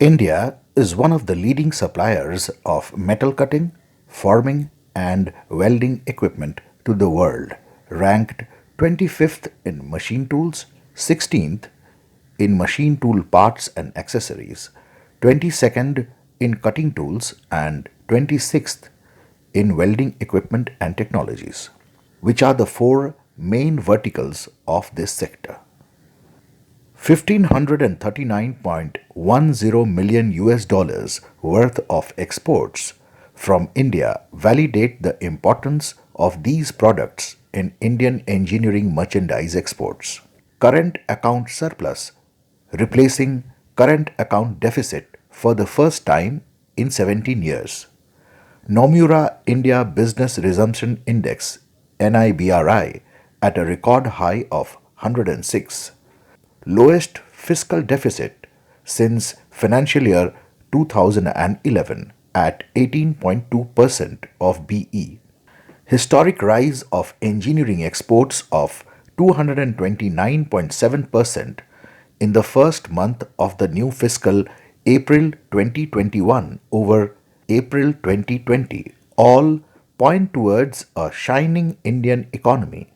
India is one of the leading suppliers of metal cutting, forming, and welding equipment to the world, ranked 25th in machine tools, 16th in machine tool parts and accessories, 22nd in cutting tools, and 26th in welding equipment and technologies, which are the four main verticals of this sector. 1539.10 million US dollars worth of exports from India validate the importance of these products in Indian engineering merchandise exports. Current account surplus replacing current account deficit for the first time in 17 years. Nomura India Business Resumption Index NIBRI at a record high of 106, lowest fiscal deficit since financial year 2011 at 18.2% of BE. Historic rise of engineering exports of 229.7% in the first month of the new fiscal April 2021 over April 2020 all point towards a shining Indian economy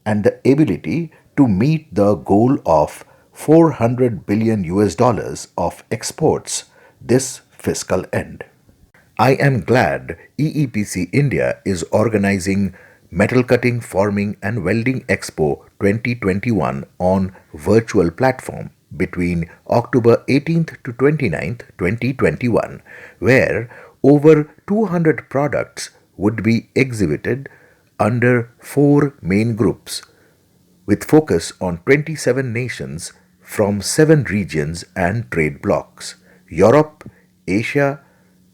and the ability to meet the goal of 400 billion US dollars of exports this fiscal end. I am glad EEPC India is organizing Metal Cutting, Forming and Welding Expo 2021 on virtual platform between October 18th to 29th, 2021, where over 200 products would be exhibited under four main groups with focus on 27 nations from 7 regions and trade blocs: Europe, Asia,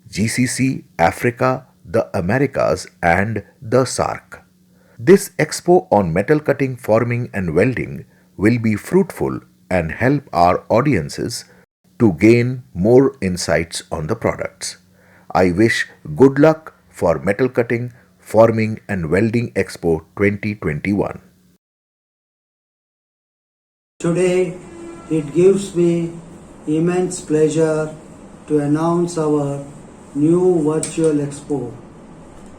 GCC, Africa, the Americas, and the SAARC. This expo on metal cutting, forming, and welding will be fruitful and help our audiences to gain more insights on the products. I wish good luck for Metal Cutting, Forming, and Welding Expo 2021. Today, it gives me immense pleasure to announce our new virtual expo,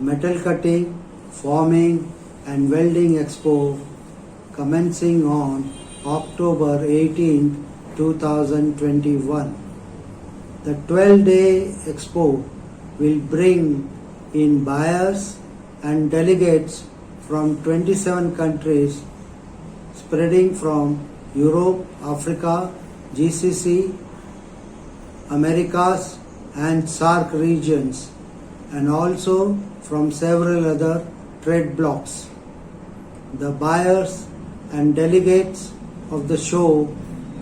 Metal Cutting, Forming and Welding Expo, commencing on October 18, 2021. The 12-day expo will bring in buyers and delegates from 27 countries spreading from Europe, Africa, GCC, Americas and SAARC regions, and also from several other trade blocs. The buyers and delegates of the show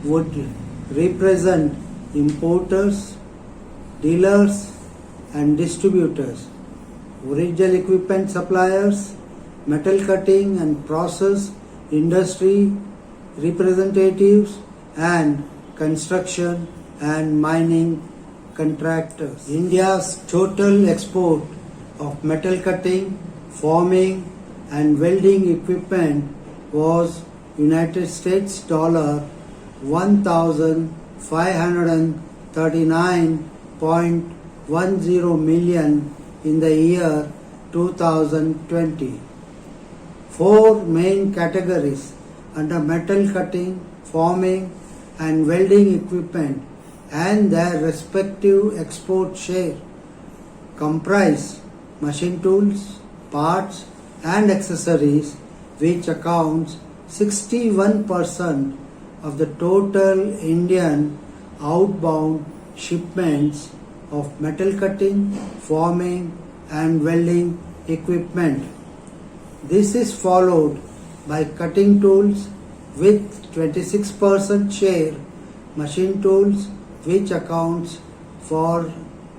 would represent importers, dealers and distributors, original equipment suppliers, metal cutting and process industry representatives, and construction and mining contractors. India's total export of metal cutting, forming and welding equipment was United States dollar 1,539.10 million in the year 2020. Four main categories under metal cutting, forming and welding equipment and their respective export share comprise machine tools, parts and accessories, which accounts 61% of the total Indian outbound shipments of metal cutting, forming and welding equipment. This is followed by cutting tools with 26% share, machine tools which accounts for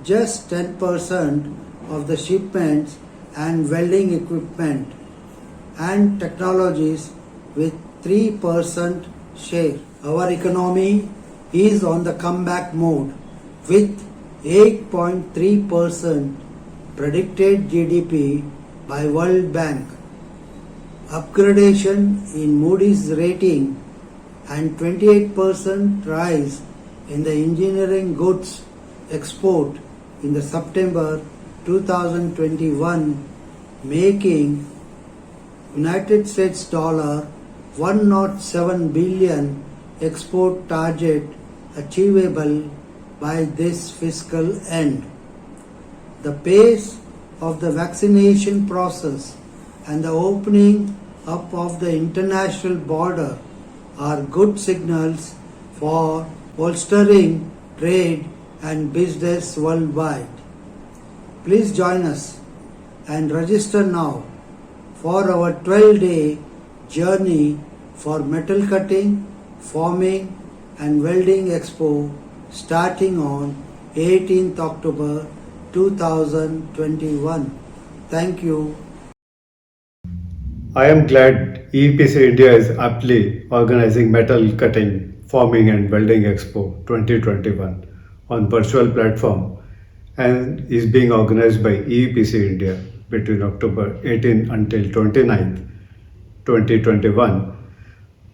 just 10% of the shipments, and welding equipment and technologies with 3% share. Our economy is on the comeback mode with 8.3% predicted GDP by World Bank, upgradation in Moody's rating and 28% rise in the engineering goods export in the September 2021, making United States dollar 107 billion export target achievable by this fiscal end. The pace of the vaccination process and the opening up of the international border are good signals for bolstering trade and business worldwide. Please join us and register now for our 12-day journey for metal cutting, forming and welding expo starting on 18th October 2021. Thank you. I am glad EPC India is aptly organizing Metal Cutting, Forming and Welding Expo 2021 on virtual platform and is being organized by EPC India between October 18 until 29th, 2021,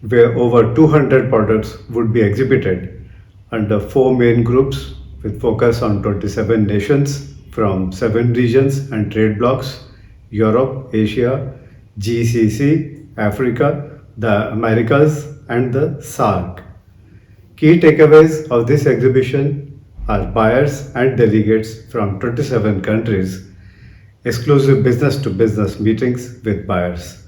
where over 200 products would be exhibited under four main groups with focus on 27 nations from 7 regions and trade blocs: Europe, Asia, GCC, Africa, the Americas, and the SAARC. Key takeaways of this exhibition are buyers and delegates from 27 countries, exclusive business to business meetings with buyers,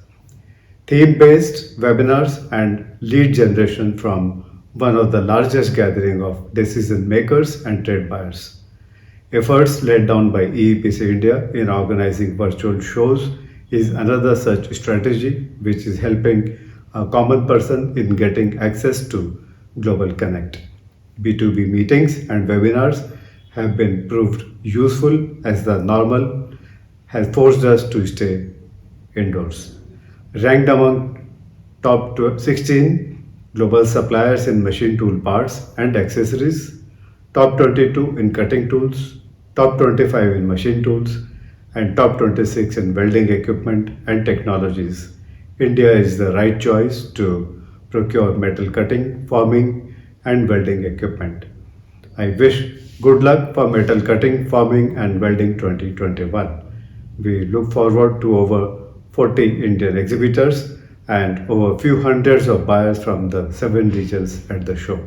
theme based webinars, and lead generation from one of the largest gathering of decision makers and trade buyers. Efforts led down by EEPC India in organizing virtual shows is another such strategy which is helping a common person in getting access to global connect. B2B meetings and webinars have been proved useful as the normal has forced us to stay indoors. Ranked among top 16 global suppliers in machine tool parts and accessories, top 22 in cutting tools, top 25 in machine tools, and top 26 in welding equipment and technologies. India is the right choice to procure metal cutting, forming, and welding equipment. I wish good luck for metal cutting, forming, and welding 2021. We look forward to over 40 Indian exhibitors and over few hundreds of buyers from the 7 regions at the show.